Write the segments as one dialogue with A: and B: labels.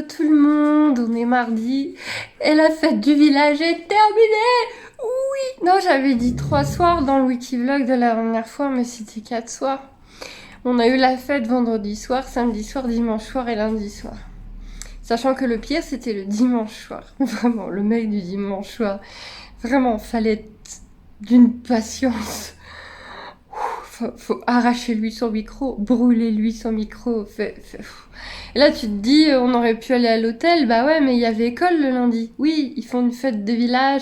A: Hello tout le monde, on est mardi et la fête du village est terminée. Oui, non, j'avais dit 3 soirs dans le Wikivlog de la dernière fois, mais c'était 4 soirs. On a eu la fête vendredi soir, samedi soir, dimanche soir et lundi soir. Sachant que le pire, c'était le dimanche soir. Vraiment, le mec du dimanche soir. Vraiment, fallait être d'une patience. Faut arracher lui son micro, brûler lui son micro. Et là, tu te dis, on aurait pu aller à l'hôtel. Bah ouais, mais il y avait école le lundi. Oui, ils font une fête de village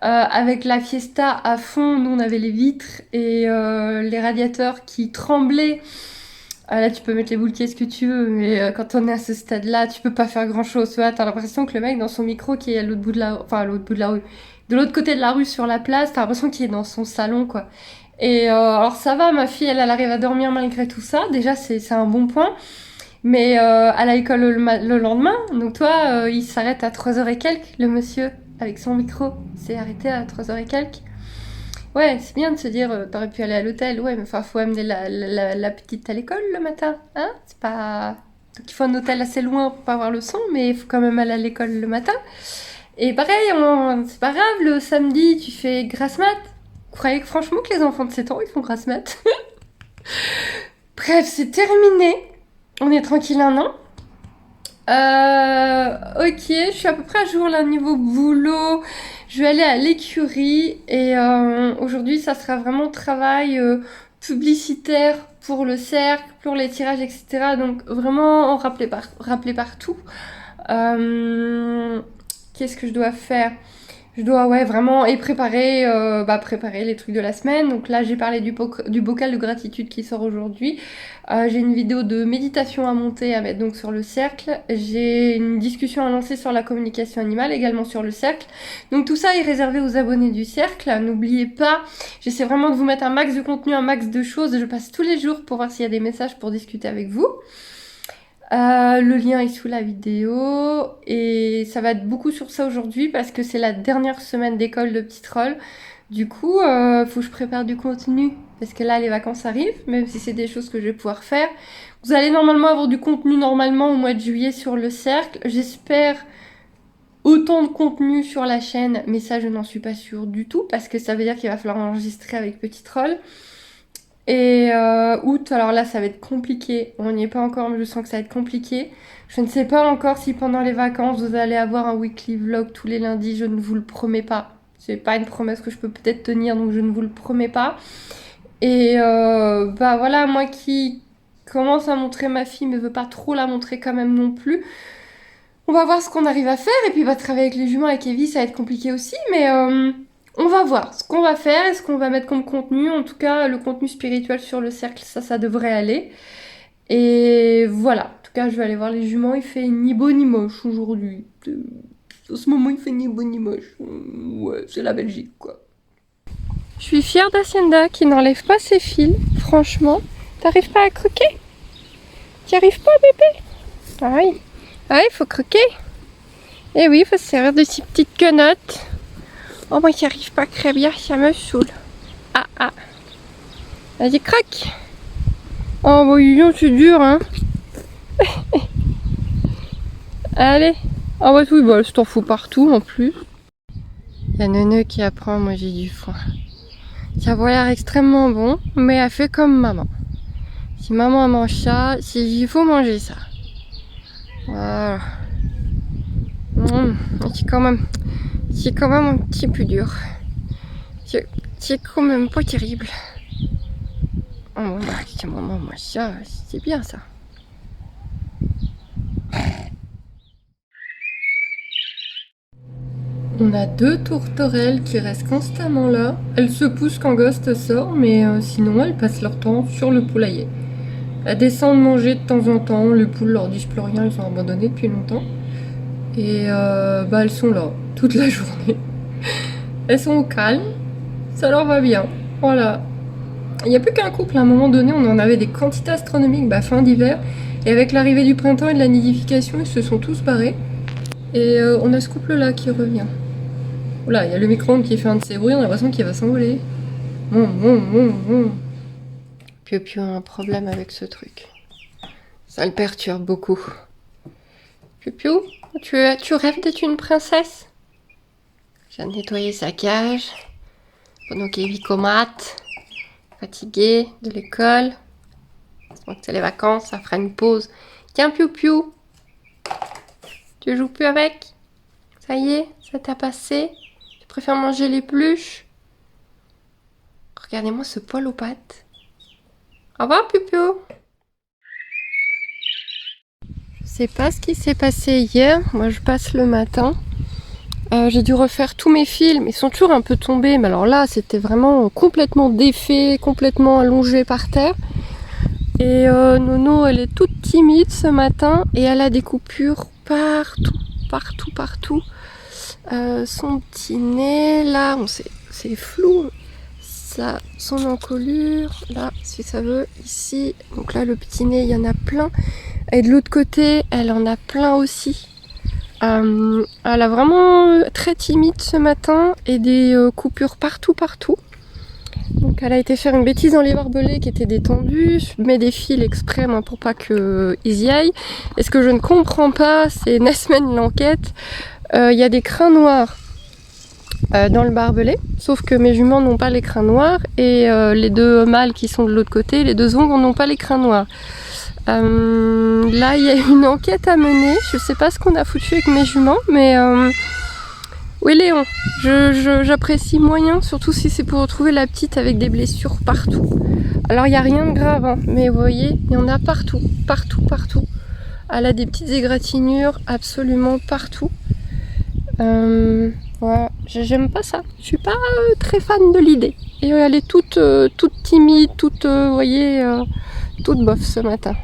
A: avec la fiesta à fond. Nous, on avait les vitres et les radiateurs qui tremblaient. Là, tu peux mettre les boules ce que tu veux, mais quand on est à ce stade-là, tu peux pas faire grand-chose. Tu vois, t'as l'impression que le mec dans son micro qui est à l'autre bout de la, enfin à l'autre bout de la rue, de l'autre côté de la rue sur la place, t'as l'impression qu'il est dans son salon, quoi. Et alors ça va, ma fille, elle arrive à dormir malgré tout ça. Déjà, c'est un bon point. Mais elle a école le lendemain, donc toi, il s'arrête à 3h et quelques, le monsieur, avec son micro. C'est arrêté à 3h et quelques. Ouais, c'est bien de se dire, t'aurais pu aller à l'hôtel, ouais, mais enfin, faut amener la petite à l'école le matin, hein. C'est pas... Donc il faut un hôtel assez loin pour pas avoir le son, mais il faut quand même aller à l'école le matin. Et pareil, c'est pas grave, le samedi, tu fais grasse mat. Vous croyez que franchement que les enfants de 7 ans, ils font grasse mat? Bref, c'est terminé. On est tranquille un an. Ok, je suis à peu près à jour là niveau boulot. Je vais aller à l'écurie et aujourd'hui ça sera vraiment travail publicitaire pour le cercle, pour les tirages, etc. Donc vraiment rappeler partout. Qu'est-ce que je dois faire? Je dois ouais vraiment et préparer les trucs de la semaine. Donc là j'ai parlé du bocal de gratitude qui sort aujourd'hui. J'ai une vidéo de méditation à monter à mettre donc sur le cercle. J'ai une discussion à lancer sur la communication animale également sur le cercle. Donc tout ça est réservé aux abonnés du cercle. N'oubliez pas, j'essaie vraiment de vous mettre un max de contenu, un max de choses. Je passe tous les jours pour voir s'il y a des messages pour discuter avec vous. Le lien est sous la vidéo et ça va être beaucoup sur ça aujourd'hui parce que c'est la dernière semaine d'école de Petit Troll. Du coup, faut que je prépare du contenu parce que là les vacances arrivent, même si c'est des choses que je vais pouvoir faire. Vous allez normalement avoir du contenu normalement au mois de juillet sur le cercle. J'espère autant de contenu sur la chaîne, mais ça je n'en suis pas sûre du tout parce que ça veut dire qu'il va falloir enregistrer avec Petit Troll. Et août, alors là ça va être compliqué, on n'y est pas encore mais je sens que ça va être compliqué. Je ne sais pas encore si pendant les vacances vous allez avoir un weekly vlog tous les lundis, je ne vous le promets pas. C'est pas une promesse que je peux peut-être tenir donc je ne vous le promets pas. Et bah voilà, moi qui commence à montrer ma fille mais veut pas trop la montrer quand même non plus. On va voir ce qu'on arrive à faire et puis bah travailler avec les juments avec Evie ça va être compliqué aussi mais on va voir ce qu'on va faire et ce qu'on va mettre comme contenu. En tout cas, le contenu spirituel sur le cercle, ça devrait aller. Et voilà. En tout cas, je vais aller voir les juments. Il fait ni beau ni moche aujourd'hui. En ce moment, il fait ni beau ni moche. Ouais, c'est la Belgique, quoi. Je suis fière d'Hacienda qui n'enlève pas ses fils. Franchement, t'arrives pas à croquer? T'y arrives pas, bébé? Ah oui. Ah oui, il faut croquer. Et oui, il faut se servir de ces petites quenottes. Oh, moi, j'y arrive pas très bien, ça me saoule. Ah, ah. Vas-y, croque. Oh, bah, dis donc, c'est dur, hein. Allez. Ah, bah, oui, bah, je t'en fous partout, en plus. Il y a Neuneu qui apprend, moi, j'ai du foin. Ça a l'air extrêmement bon, mais elle fait comme maman. Si maman mange ça, il faut manger ça. Voilà. C'est quand même un petit peu dur. C'est quand même pas terrible. Oh, bah, si maman mange ça, c'est bien ça. On a 2 tourterelles qui restent constamment là. Elles se poussent quand Ghost sort, mais sinon elles passent leur temps sur le poulailler. Elles descendent manger de temps en temps, les poules leur disent plus rien, elles sont abandonnées depuis longtemps. Et bah elles sont là, toute la journée. Elles sont au calme, ça leur va bien. Voilà. Il n'y a plus qu'un couple, à un moment donné on en avait des quantités astronomiques, fin d'hiver. Et avec l'arrivée du printemps et de la nidification, ils se sont tous barrés. Et on a ce couple là qui revient. Oula, il y a le micro-ondes qui fait un de ces bruits, on a l'impression qu'il va s'envoler. Pio a un problème avec ce truc. Ça le perturbe beaucoup. Piu-piu, tu rêves d'être une princesse? Je viens de nettoyer sa cage pendant qu'il comate, fatigué de l'école. C'est que c'est les vacances, ça fera une pause. Tiens, Piu-piu, tu joues plus avec? Ça y est, ça t'a passé? Tu préfères manger les peluches? Regardez-moi ce poil aux pattes. Au revoir, Piu-piu. Je sais pas ce qui s'est passé hier. Moi, je passe le matin. J'ai dû refaire tous mes films. Ils sont toujours un peu tombés. Mais alors là, c'était vraiment complètement défait, complètement allongé par terre. Et Nono, elle est toute timide ce matin. Et elle a des coupures partout, partout, partout. Son petit nez, là, c'est flou. Ça, son encolure, là, si ça veut, ici. Donc là, le petit nez, il y en a plein. Et de l'autre côté, elle en a plein aussi. Elle a vraiment très timide ce matin et des coupures partout, partout. Donc elle a été faire une bêtise dans les barbelés qui étaient détendus. Je mets des fils exprès moi, pour pas qu'ils y aillent. Et ce que je ne comprends pas, c'est Nesmen l'enquête. Il y a des crins noirs dans le barbelé, sauf que mes juments n'ont pas les crins noirs et les deux mâles qui sont de l'autre côté, les deux ongles n'ont pas les crins noirs. Là, il y a une enquête à mener. Je sais pas ce qu'on a foutu avec mes juments, mais oui, Léon, j'apprécie moyen, surtout si c'est pour retrouver la petite avec des blessures partout. Alors, il n'y a rien de grave, hein, mais vous voyez, il y en a partout, partout, partout. Elle a des petites égratignures absolument partout. Ouais, j'aime pas ça. Je suis pas très fan de l'idée. Et elle est toute timide, toute, vous voyez, toute bof ce matin.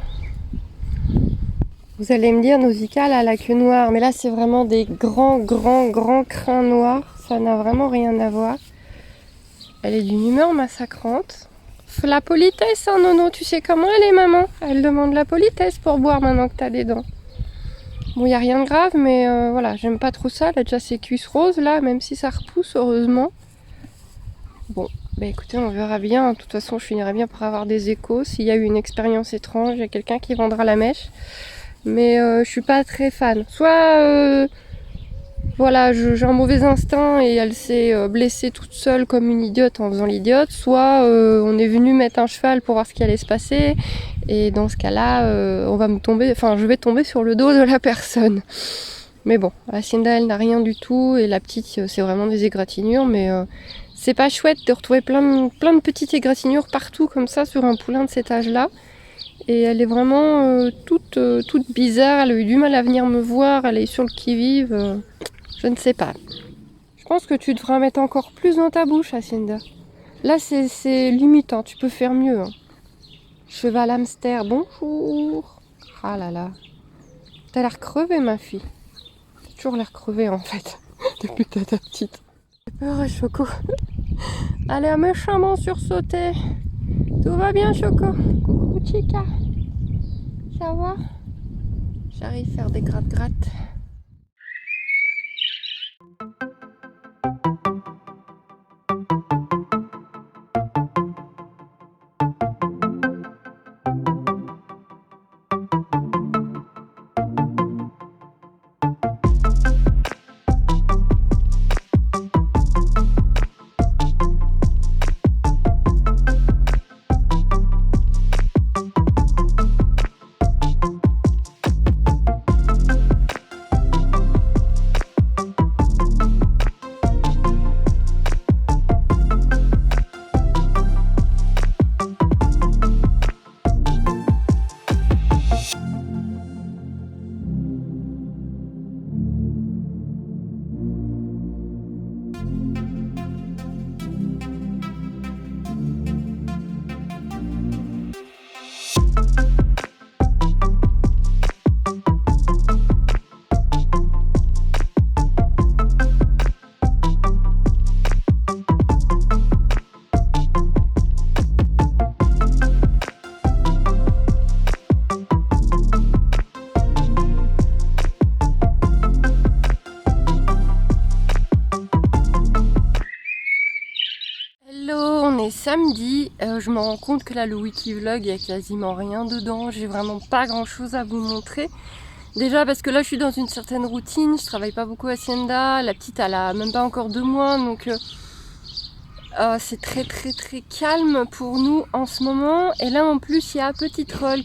A: Vous allez me dire, Nausicaa, elle a la queue noire. Mais là, c'est vraiment des grands crins noirs. Ça n'a vraiment rien à voir. Elle est d'une humeur massacrante. La politesse, hein, Nono. Tu sais comment elle est, maman? Elle demande la politesse pour boire maintenant que t'as des dents. Bon, il n'y a rien de grave, mais voilà, j'aime pas trop ça. Elle a déjà ses cuisses roses, là, même si ça repousse, heureusement. Bon, bah écoutez, on verra bien. De toute façon, je finirai bien par avoir des échos. S'il y a eu une expérience étrange, il y a quelqu'un qui vendra la mèche. Mais je suis pas très fan. Soit, voilà, j'ai un mauvais instinct et elle s'est blessée toute seule comme une idiote en faisant l'idiote. Soit on est venu mettre un cheval pour voir ce qui allait se passer. Et dans ce cas-là, je vais tomber sur le dos de la personne. Mais bon, Hacienda, elle n'a rien du tout. Et la petite, c'est vraiment des égratignures. Mais c'est pas chouette de retrouver plein de petites égratignures partout comme ça sur un poulain de cet âge-là. Et elle est vraiment toute bizarre. Elle a eu du mal à venir me voir. Elle est sur le qui-vive. Je ne sais pas. Je pense que tu devras mettre encore plus dans ta bouche, Hacienda. Là, c'est limitant. Tu peux faire mieux. Hein. Cheval hamster, bonjour. Ah là là. T'as l'air crevée, ma fille. T'as toujours l'air crevée, en fait. Depuis que t'es ta petite. J'ai peur, Choco. Elle est méchamment sursauté. Tout va bien, Choco? Coucou, Chica. Ça va? J'arrive à faire des gratte-gratte. Samedi, je me rends compte que là le wiki vlog il y a quasiment rien dedans, j'ai vraiment pas grand chose à vous montrer. Déjà parce que là je suis dans une certaine routine, je travaille pas beaucoup à Hacienda, la petite elle a même pas encore 2 mois, donc c'est très très très calme pour nous en ce moment. Et là en plus il y a Petite Roll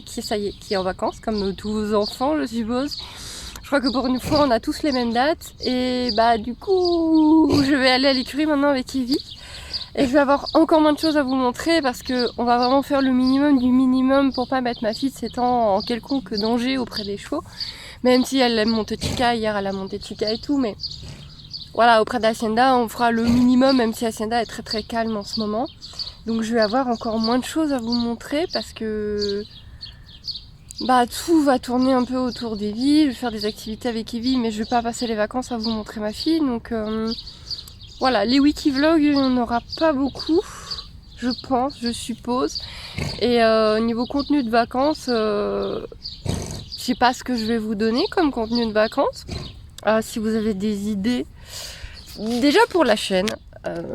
A: ça y est, qui est en vacances, comme tous vos enfants je suppose. Je crois que pour une fois on a tous les mêmes dates, et bah du coup je vais aller à l'écurie maintenant avec Evie. Et je vais avoir encore moins de choses à vous montrer parce que on va vraiment faire le minimum du minimum pour pas mettre ma fille de 7 ans en quelconque danger auprès des chevaux. Même si elle aime monter Chica, hier elle a monté Chica et tout, mais voilà, auprès d'Hacienda on fera le minimum, même si Hacienda est très très calme en ce moment. Donc je vais avoir encore moins de choses à vous montrer parce que bah tout va tourner un peu autour d'Evie. Je vais faire des activités avec Evie, mais je vais pas passer les vacances à vous montrer ma fille, donc voilà, les wiki vlogs, il n'y en aura pas beaucoup, je pense, je suppose. Et niveau contenu de vacances, je sais pas ce que je vais vous donner comme contenu de vacances. Si vous avez des idées, déjà pour la chaîne,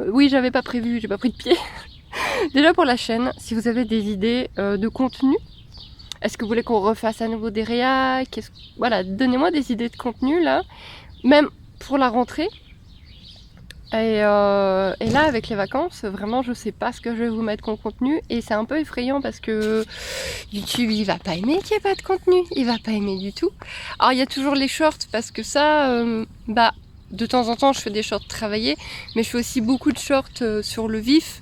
A: oui j'avais pas prévu, j'ai pas pris de pied. Déjà pour la chaîne, si vous avez des idées de contenu, est-ce que vous voulez qu'on refasse à nouveau des réacs? Voilà, donnez-moi des idées de contenu là, même pour la rentrée. Et là avec les vacances, vraiment je sais pas ce que je vais vous mettre comme contenu, et c'est un peu effrayant parce que YouTube il va pas aimer qu'il n'y ait pas de contenu, il va pas aimer du tout. Alors il y a toujours les shorts parce que ça, bah de temps en temps je fais des shorts travaillés, mais je fais aussi beaucoup de shorts sur le vif.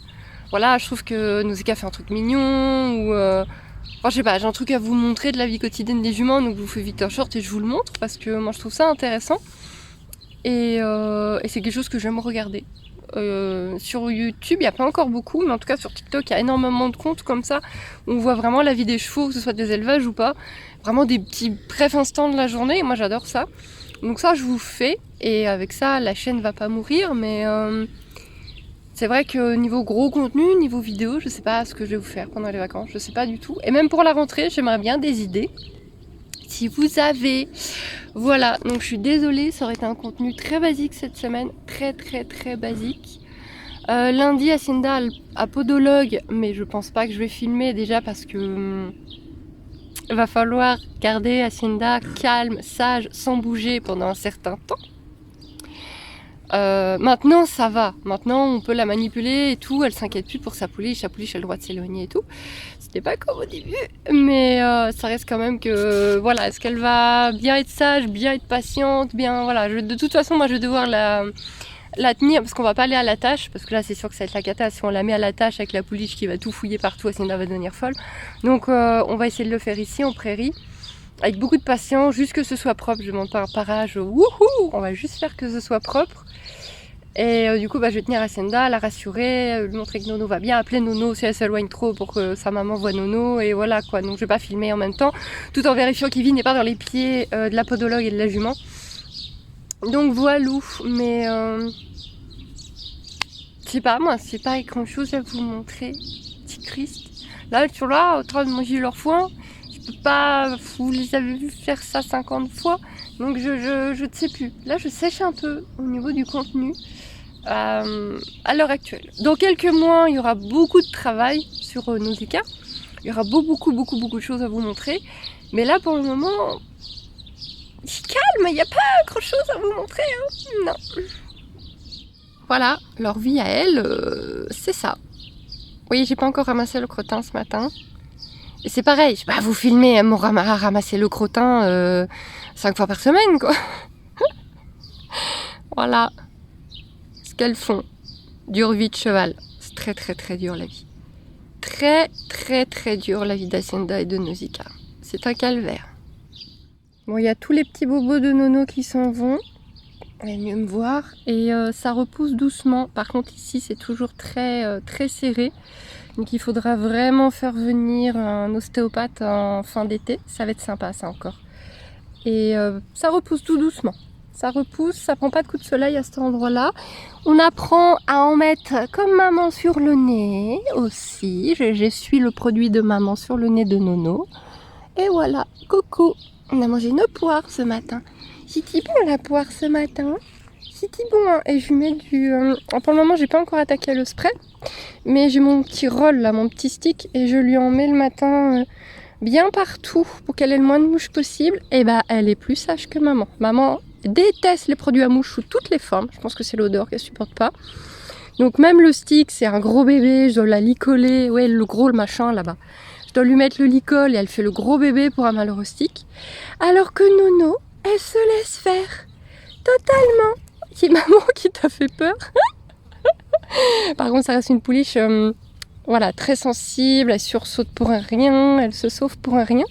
A: Voilà, je trouve que Nausicaa fait un truc mignon, ou enfin, je sais pas, j'ai un truc à vous montrer de la vie quotidienne des juments, donc je vous fais vite un short et je vous le montre parce que moi je trouve ça intéressant. Et c'est quelque chose que j'aime regarder. Sur YouTube, il n'y a pas encore beaucoup, mais en tout cas sur TikTok, il y a énormément de comptes comme ça, où on voit vraiment la vie des chevaux, que ce soit des élevages ou pas. Vraiment des petits brefs instants de la journée, et moi j'adore ça. Donc ça, je vous fais, et avec ça, la chaîne va pas mourir, mais c'est vrai que niveau gros contenu, niveau vidéo, je sais pas ce que je vais vous faire pendant les vacances, je sais pas du tout. Et même pour la rentrée, j'aimerais bien des idées. Si vous avez... Voilà, donc je suis désolée, ça aurait été un contenu très basique cette semaine, très très très basique. Lundi, Hacienda à podologue, mais je pense pas que je vais filmer déjà parce que va falloir garder Hacienda calme, sage, sans bouger pendant un certain temps. Maintenant ça va, maintenant on peut la manipuler et tout, elle s'inquiète plus pour sa pouliche a le droit de s'éloigner et tout. C'était pas comme au début, mais ça reste quand même que voilà, est-ce qu'elle va bien être sage, bien être patiente, bien voilà. De toute façon moi je vais devoir la tenir parce qu'on va pas aller à la tâche, parce que là c'est sûr que ça va être la cata si on la met à la tâche avec la pouliche qui va tout fouiller partout, Hacienda va devenir folle. Donc on va essayer de le faire ici en prairie. Avec beaucoup de patience, juste que ce soit propre. Je monte pas un parage, wouhou, on va juste faire que ce soit propre. Et du coup, bah, je vais tenir Hacienda, la rassurer, lui montrer que Nono va bien, appeler Nono si elle s'éloigne trop pour que sa maman voit Nono, et voilà quoi. Donc je vais pas filmer en même temps, tout en vérifiant qu'Ivy n'est pas dans les pieds de la podologue et de la jument. Donc voilà, mais je sais pas, moi, c'est pas grand chose à vous montrer, petit Christ. Là, ils sont là, en train de manger leur foin. Pas, vous les avez vu faire ça 50 fois, donc je ne sais plus. Là je sèche un peu au niveau du contenu à l'heure actuelle. Dans quelques mois il y aura beaucoup de travail sur Nausicaa, il y aura beaucoup de choses à vous montrer, mais là pour le moment c'est calme, il n'y a pas grand chose à vous montrer, hein. Non. Voilà, leur vie à elle, c'est ça. Oui, j'ai pas encore ramassé le crottin ce matin. Et c'est pareil, je vais pas vous filmer à ramasser le crottin 5 fois par semaine, quoi. Voilà ce qu'elles font. Dure vie de cheval. C'est très très très dur la vie. Très très très dur la vie d'Hacienda et de Nausicaa. C'est un calvaire. Bon, il y a tous les petits bobos de Nono qui s'en vont. Vous allez mieux me voir. Et ça repousse doucement. Par contre ici c'est toujours très très serré. Donc il faudra vraiment faire venir un ostéopathe en fin d'été. Ça va être sympa ça encore. Et ça repousse tout doucement. Ça repousse, ça prend pas de coup de soleil à cet endroit-là. On apprend à en mettre comme maman sur le nez aussi. J'essuie le produit de maman sur le nez de Nono. Et voilà, coucou. On a mangé une poire ce matin. C'était bon la poire ce matin. C'était bon, hein. Et je lui mets du... pour le moment j'ai pas encore attaqué le spray, mais j'ai mon petit roll là, mon petit stick, et je lui en mets le matin bien partout pour qu'elle ait le moins de mouches possible, et bah elle est plus sage que maman. Maman déteste les produits à mouches sous toutes les formes. Je pense que c'est l'odeur qu'elle supporte pas. Donc même le stick, c'est un gros bébé, je dois la licoler, ouais le gros le machin là-bas. Je dois lui mettre le licol et elle fait le gros bébé pour un malheureux stick. Alors que Nono, elle se laisse faire totalement. C'est maman qui t'a fait peur. Par contre ça reste une pouliche voilà, très sensible, elle sursaute pour un rien, elle se sauve pour un rien.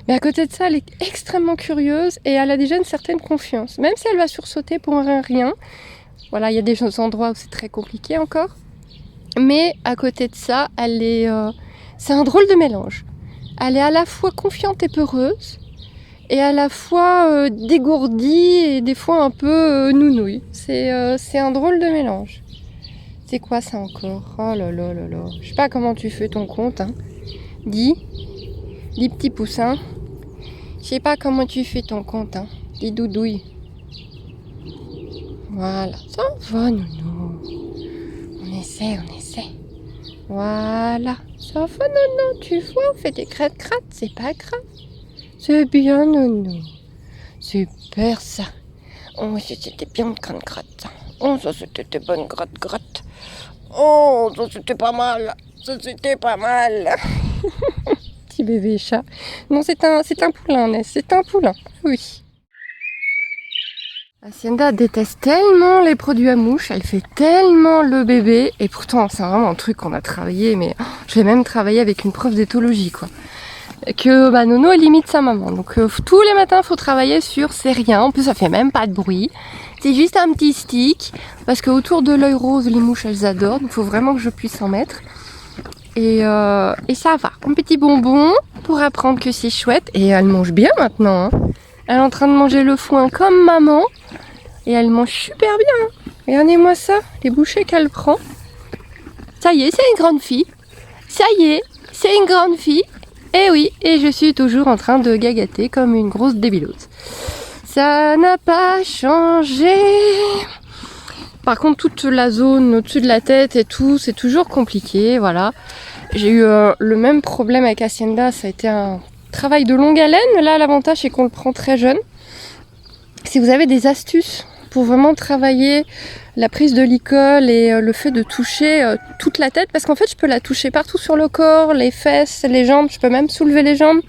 A: Mais à côté de ça, elle est extrêmement curieuse et elle a déjà une certaine confiance. Même si elle va sursauter pour un rien, voilà, il y a des endroits où c'est très compliqué encore. Mais à côté de ça, elle est, c'est un drôle de mélange. Elle est à la fois confiante et peureuse, et à la fois dégourdie et des fois un peu nounouille. C'est un drôle de mélange. C'est quoi ça encore? Oh là là là là. Je sais pas comment tu fais ton compte. Hein. Dis petit poussin. Je sais pas comment tu fais ton compte. Hein. Dis doudouille. Voilà. Ça va, Nounou. On essaie. Voilà. Ça va, Nounou. Tu vois, on fait des crêtes-crêtes. C'est pas grave. C'est bien, Nounou. Super ça. Oh, c'était bien de crêtes-crêtes. Oh, ça c'était des bonnes gratte-gratte. Oh, ça c'était pas mal. Petit bébé chat. Non, c'est un poulain, Ness. C'est un poulain. Oui. Hacienda déteste tellement les produits à mouches. Elle fait tellement le bébé. Et pourtant, c'est vraiment un truc qu'on a travaillé. Mais je l'ai même travaillé avec une prof d'éthologie, quoi. Que Nono elle imite sa maman. Donc tous les matins, il faut travailler sur c'est rien. En plus, ça fait même pas de bruit. C'est juste un petit stick. Parce que autour de l'œil rose, les mouches, elles adorent. Donc il faut vraiment que je puisse en mettre. Et ça va. Un petit bonbon pour apprendre que c'est chouette. Et elle mange bien maintenant. Hein. Elle est en train de manger le foin comme maman. Et elle mange super bien. Hein. Regardez-moi ça. Les bouchées qu'elle prend. Ça y est, c'est une grande fille. Ça y est, c'est une grande fille. Et oui, et je suis toujours en train de gagater comme une grosse débilose. Ça n'a pas changé. Par contre, toute la zone au-dessus de la tête et tout, c'est toujours compliqué, voilà. J'ai eu le même problème avec Hacienda, ça a été un travail de longue haleine. Là, l'avantage, c'est qu'on le prend très jeune. Si vous avez des astuces pour vraiment travailler la prise de licol et le fait de toucher toute la tête, parce qu'en fait je peux la toucher partout sur le corps, les fesses, les jambes, je peux même soulever les jambes,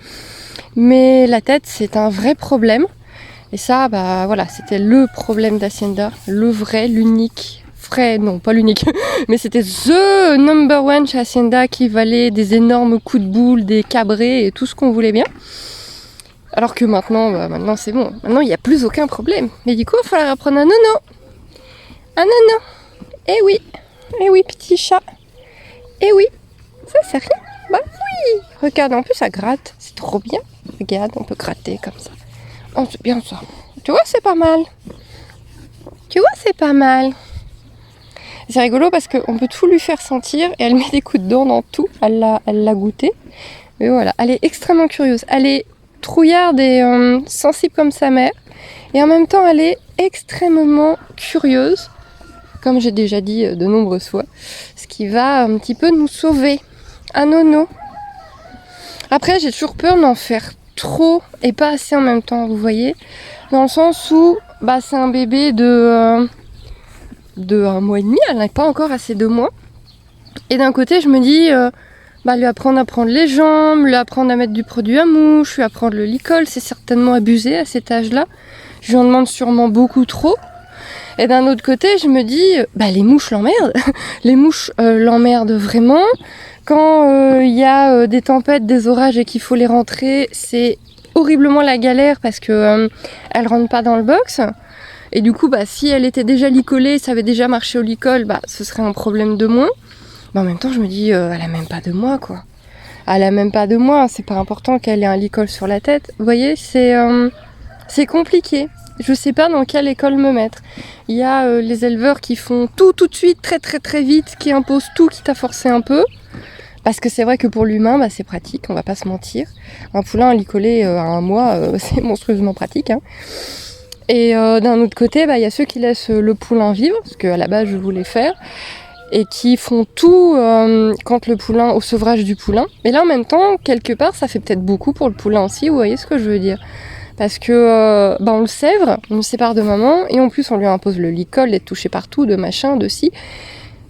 A: mais la tête c'est un vrai problème. Et ça, voilà, c'était le problème d'Hacienda, le vrai, l'unique, non pas l'unique, mais c'était the number one chez Hacienda qui valait des énormes coups de boule, des cabrés et tout ce qu'on voulait bien. Alors que maintenant c'est bon, maintenant il n'y a plus aucun problème. Mais du coup, il va falloir apprendre un Nono. Un Nono. Eh oui, petit chat. Eh oui, ça c'est rien. Bah oui. Regarde, en plus ça gratte, c'est trop bien. Regarde, on peut gratter comme ça. Oh, c'est bien ça. Tu vois, c'est pas mal. C'est rigolo parce qu'on peut tout lui faire sentir et elle met des coups de dents dans tout. Elle l'a goûté. Mais voilà, elle est extrêmement curieuse. Elle est trouillarde et sensible comme sa mère. Et en même temps, elle est extrêmement curieuse, comme j'ai déjà dit de nombreuses fois. Ce qui va un petit peu nous sauver. Un Nono. Après, j'ai toujours peur d'en faire trop et pas assez en même temps, vous voyez. Dans le sens où c'est un bébé de 1 mois et demi, elle n'a pas encore assez de mois. Et d'un côté, je me dis... lui apprendre à prendre les jambes, lui apprendre à mettre du produit à mouche, lui apprendre le licol, c'est certainement abusé à cet âge-là. Je lui en demande sûrement beaucoup trop. Et d'un autre côté, je me dis, les mouches l'emmerdent. Les mouches l'emmerdent vraiment. Quand il y a des tempêtes, des orages et qu'il faut les rentrer, c'est horriblement la galère parce que elles rentrent pas dans le box. Et du coup, si elle était déjà licolée, ça avait déjà marché au licol, ce serait un problème de moins. En même temps, je me dis, elle a même pas 2 mois, quoi. Elle a même pas 2 mois, c'est pas important qu'elle ait un licol sur la tête. Vous voyez, c'est compliqué. Je sais pas dans quelle école me mettre. Il y a les éleveurs qui font tout de suite, très très très vite, qui imposent tout, quitte à forcer un peu. Parce que c'est vrai que pour l'humain, c'est pratique, on va pas se mentir. Un poulain licolé à 1 mois, c'est monstrueusement pratique. Hein. Et d'un autre côté, il y a ceux qui laissent le poulain vivre, ce qu'à la base je voulais faire. et qui font tout quand le poulain, au sevrage du poulain. Mais là en même temps, quelque part, ça fait peut-être beaucoup pour le poulain aussi, vous voyez ce que je veux dire? Parce que on le sèvre, on le sépare de maman, et en plus on lui impose le licol, d'être touché partout, de machin, de ci.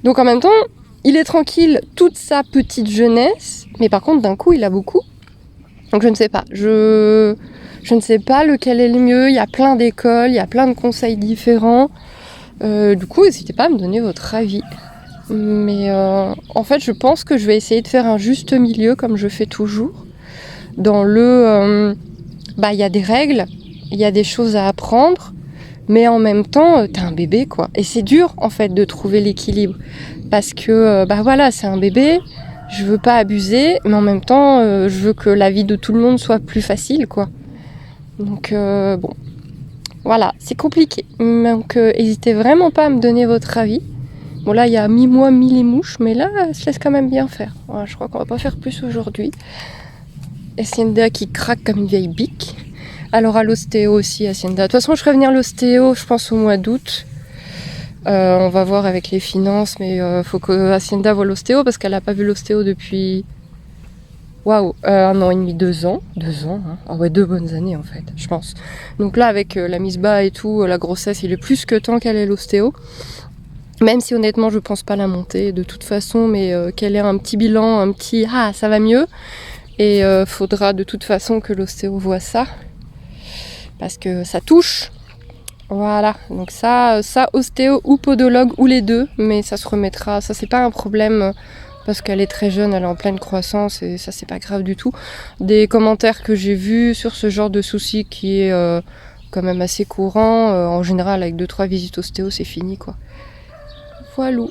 A: Donc en même temps, il est tranquille toute sa petite jeunesse, mais par contre d'un coup il a beaucoup. Donc je ne sais pas, je ne sais pas lequel est le mieux, il y a plein d'écoles, il y a plein de conseils différents. Du coup, n'hésitez pas à me donner votre avis. Mais en fait, je pense que je vais essayer de faire un juste milieu comme je fais toujours. Dans le... il y a des règles, il y a des choses à apprendre, mais en même temps, t'as un bébé, quoi. Et c'est dur, en fait, de trouver l'équilibre. Parce que, voilà, c'est un bébé, je veux pas abuser, mais en même temps, je veux que la vie de tout le monde soit plus facile, quoi. Donc, bon... Voilà, c'est compliqué. Donc, n'hésitez vraiment pas à me donner votre avis. Bon, là, il y a mi-mois, mi les mouches, mais là, elle se laisse quand même bien faire. Voilà, je crois qu'on va pas faire plus aujourd'hui. Hacienda qui craque comme une vieille bique. Alors, à l'ostéo aussi, Hacienda. De toute façon, je ferai venir l'ostéo, je pense, au mois d'août. On va voir avec les finances, mais faut que Hacienda voie l'ostéo parce qu'elle n'a pas vu l'ostéo depuis... Waouh, 1 an et demi, 2 ans. 2 ans, hein. Ah ouais, 2 bonnes années en fait, je pense. Donc là, avec la mise bas et tout, la grossesse, il est plus que temps qu'elle ait l'ostéo. Même si honnêtement, je pense pas la monter de toute façon, mais qu'elle ait un petit bilan, un petit « Ah, ça va mieux ». Et faudra de toute façon que l'ostéo voit ça. Parce que ça touche. Voilà, donc ça ostéo ou podologue ou les deux, mais ça se remettra. Ça, c'est pas un problème... parce qu'elle est très jeune, elle est en pleine croissance et ça c'est pas grave du tout. Des commentaires que j'ai vus sur ce genre de souci qui est quand même assez courant, en général avec 2-3 visites ostéo c'est fini quoi. Voilà.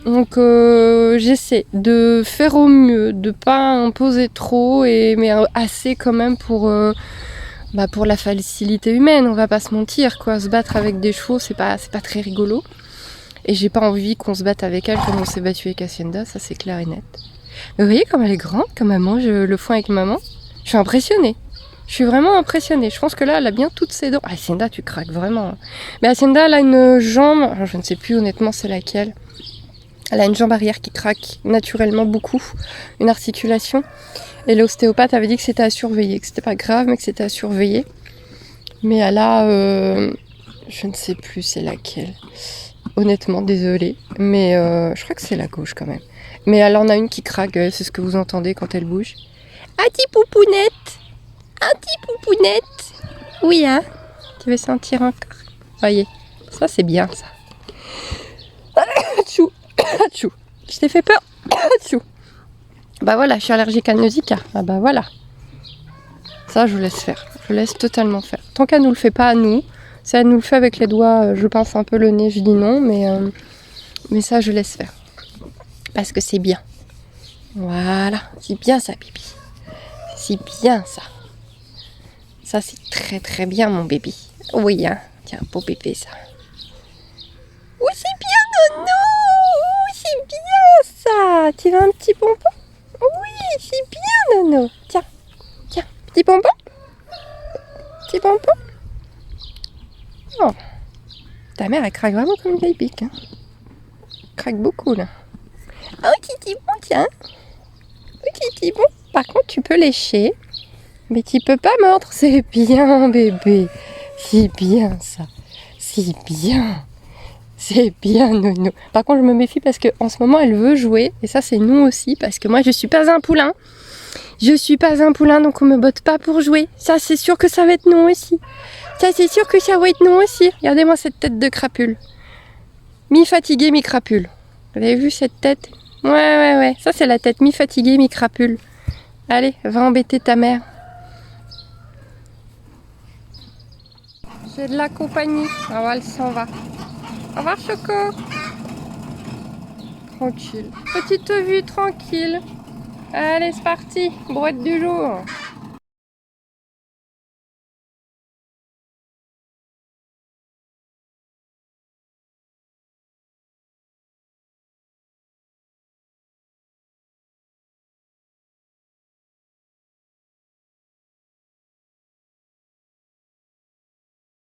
A: Donc j'essaie de faire au mieux, de pas imposer trop, mais assez quand même pour la facilité humaine, on va pas se mentir quoi. Se battre avec des chevaux c'est pas très rigolo. Et j'ai pas envie qu'on se batte avec elle comme on s'est battu avec Hacienda, ça c'est clair et net. Mais vous voyez comme elle est grande, comme elle mange le foin avec maman. Je suis impressionnée. Je suis vraiment impressionnée. Je pense que là, elle a bien toutes ses dents. Hacienda, tu craques vraiment. Mais Hacienda, elle a une jambe, alors je ne sais plus honnêtement c'est laquelle. Elle a une jambe arrière qui craque naturellement beaucoup, une articulation. Et l'ostéopathe avait dit que c'était à surveiller, que c'était pas grave, mais que c'était à surveiller. Mais elle a, je ne sais plus c'est laquelle. Honnêtement, désolée, mais je crois que c'est la gauche quand même. Mais elle en a une qui craque, c'est ce que vous entendez quand elle bouge. Un petit poupounette. Oui, hein. Tu veux sentir encore? Voyez, ça c'est bien ça. Atchou, atchou. Je t'ai fait peur. Atchou. Bah voilà, je suis allergique à Nausicaa. Ah bah voilà. Ça, je vous laisse faire. Je laisse totalement faire. Tant qu'elle nous le fait pas à nous. Si elle nous le fait avec les doigts, je pince un peu le nez, je dis non, mais ça je laisse faire. Parce que c'est bien. Voilà, c'est bien ça, Bibi. C'est bien ça. Ça c'est très très bien mon bébé. Oui, hein, tiens, beau bébé ça. Oui, c'est bien, Nono. Oui, c'est bien ça. Tu veux un petit bonbon? Oui, c'est bien, Nono. Tiens, petit bonbon. Petit bonbon. Oh. Ta mère, elle craque vraiment comme une vieille bique. Hein. Elle craque beaucoup, là. Oh, Titi bon, tiens. Oh, Titi bon. Par contre, tu peux lécher. Mais tu peux pas mordre. C'est bien, bébé. C'est bien, ça. C'est bien. C'est bien, Nono. Par contre, je me méfie parce qu'en ce moment, elle veut jouer. Et ça, c'est non aussi. Parce que moi, je suis pas un poulain. Je suis pas un poulain, donc on me botte pas pour jouer. Ça, c'est sûr que ça va être non aussi. Ça, c'est sûr que ça va être non aussi. Regardez-moi cette tête de crapule. Mi-fatiguée, mi-crapule. Vous avez vu cette tête? Ouais. Ça, c'est la tête mi-fatiguée, mi-crapule. Allez, va embêter ta mère. J'ai de la compagnie. Ah ouais, elle s'en va. Au revoir, Choco. Tranquille. Petite vue tranquille. Allez, c'est parti. Brouette du jour.